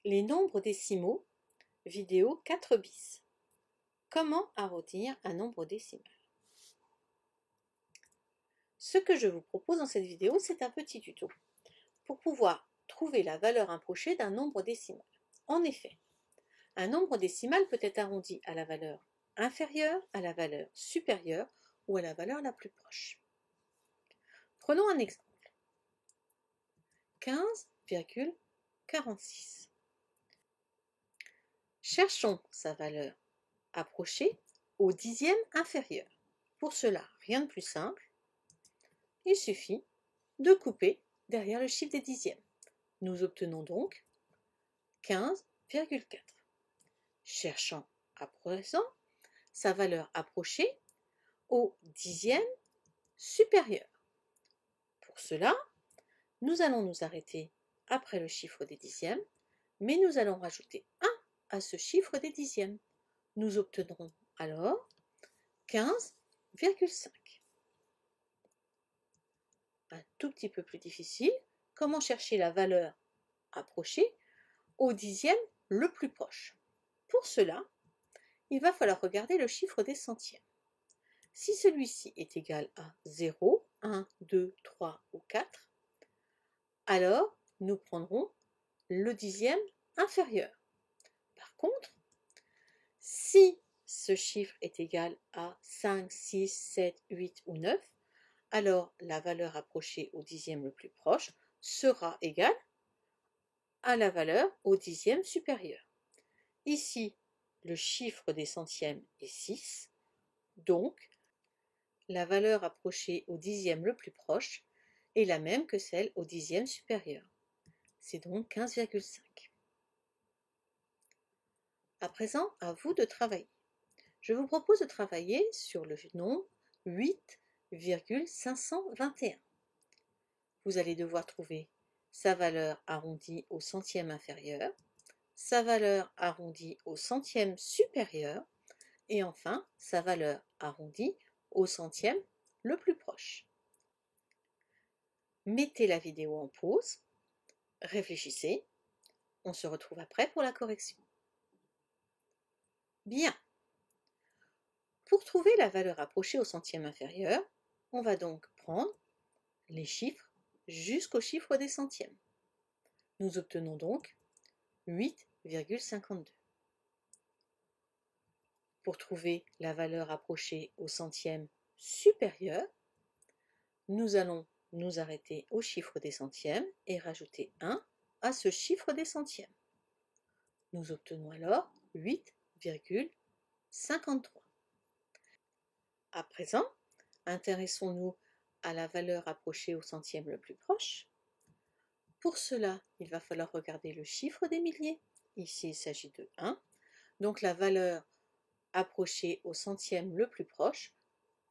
Les nombres décimaux, vidéo 4 bis. Comment arrondir un nombre décimal? Ce que je vous propose dans cette vidéo, c'est un petit tuto pour pouvoir trouver la valeur approchée d'un nombre décimal. En effet, un nombre décimal peut être arrondi à la valeur inférieure, à la valeur supérieure ou à la valeur la plus proche. Prenons un exemple. 15,46. Cherchons sa valeur approchée au dixième inférieur. Pour cela, rien de plus simple, il suffit de couper derrière le chiffre des dixièmes. Nous obtenons donc 15,4. Cherchons à présent sa valeur approchée au dixième supérieur. Pour cela, nous allons nous arrêter après le chiffre des dixièmes, mais nous allons rajouter 1 à ce chiffre des dixièmes. Nous obtiendrons alors 15,5. Un tout petit peu plus difficile, comment chercher la valeur approchée au dixième le plus proche? Pour cela, il va falloir regarder le chiffre des centièmes. Si celui-ci est égal à 0, 1, 2, 3 ou 4, alors nous prendrons le dixième inférieur. Par contre, si ce chiffre est égal à 5, 6, 7, 8 ou 9, alors la valeur approchée au dixième le plus proche sera égale à la valeur au dixième supérieur. Ici, le chiffre des centièmes est 6, donc la valeur approchée au dixième le plus proche est la même que celle au dixième supérieur. C'est donc 15,5. À présent, à vous de travailler. Je vous propose de travailler sur le nombre 8,521. Vous allez devoir trouver sa valeur arrondie au centième inférieur, sa valeur arrondie au centième supérieur et enfin sa valeur arrondie au centième le plus proche. Mettez la vidéo en pause, réfléchissez, on se retrouve après pour la correction. Bien. Pour trouver la valeur approchée au centième inférieur, on va donc prendre les chiffres jusqu'au chiffre des centièmes. Nous obtenons donc 8,52. Pour trouver la valeur approchée au centième supérieur, nous allons nous arrêter au chiffre des centièmes et rajouter 1 à ce chiffre des centièmes. Nous obtenons alors 8,53. À présent, intéressons-nous à la valeur approchée au centième le plus proche. Pour cela, il va falloir regarder le chiffre des milliers. Ici, il s'agit de 1. Donc la valeur approchée au centième le plus proche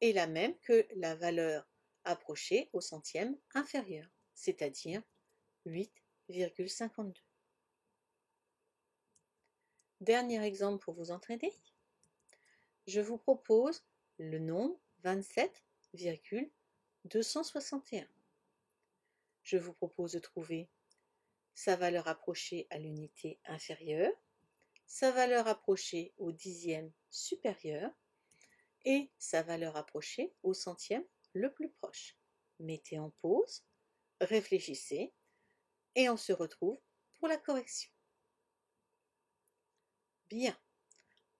est la même que la valeur approchée au centième inférieur, c'est-à-dire 8,52. Dernier exemple pour vous entraîner. Je vous propose le nombre 27,261. Je vous propose de trouver sa valeur approchée à l'unité inférieure, sa valeur approchée au dixième supérieur et sa valeur approchée au centième le plus proche. Mettez en pause, réfléchissez et on se retrouve pour la correction. Bien,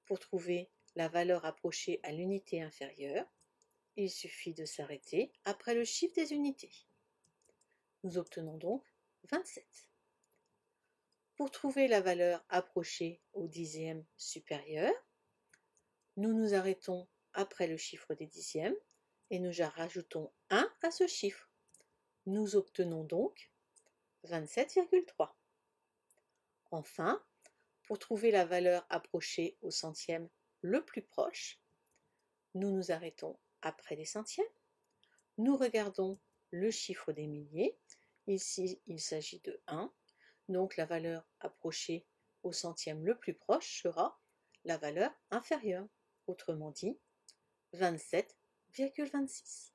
pour trouver la valeur approchée à l'unité inférieure, il suffit de s'arrêter après le chiffre des unités. Nous obtenons donc 27. Pour trouver la valeur approchée au dixième supérieur, nous nous arrêtons après le chiffre des dixièmes et nous rajoutons 1 à ce chiffre. Nous obtenons donc 27,3. Enfin, pour trouver la valeur approchée au centième le plus proche, nous nous arrêtons après les centièmes, nous regardons le chiffre des milliers, ici il s'agit de 1, donc la valeur approchée au centième le plus proche sera la valeur inférieure, autrement dit 27,26.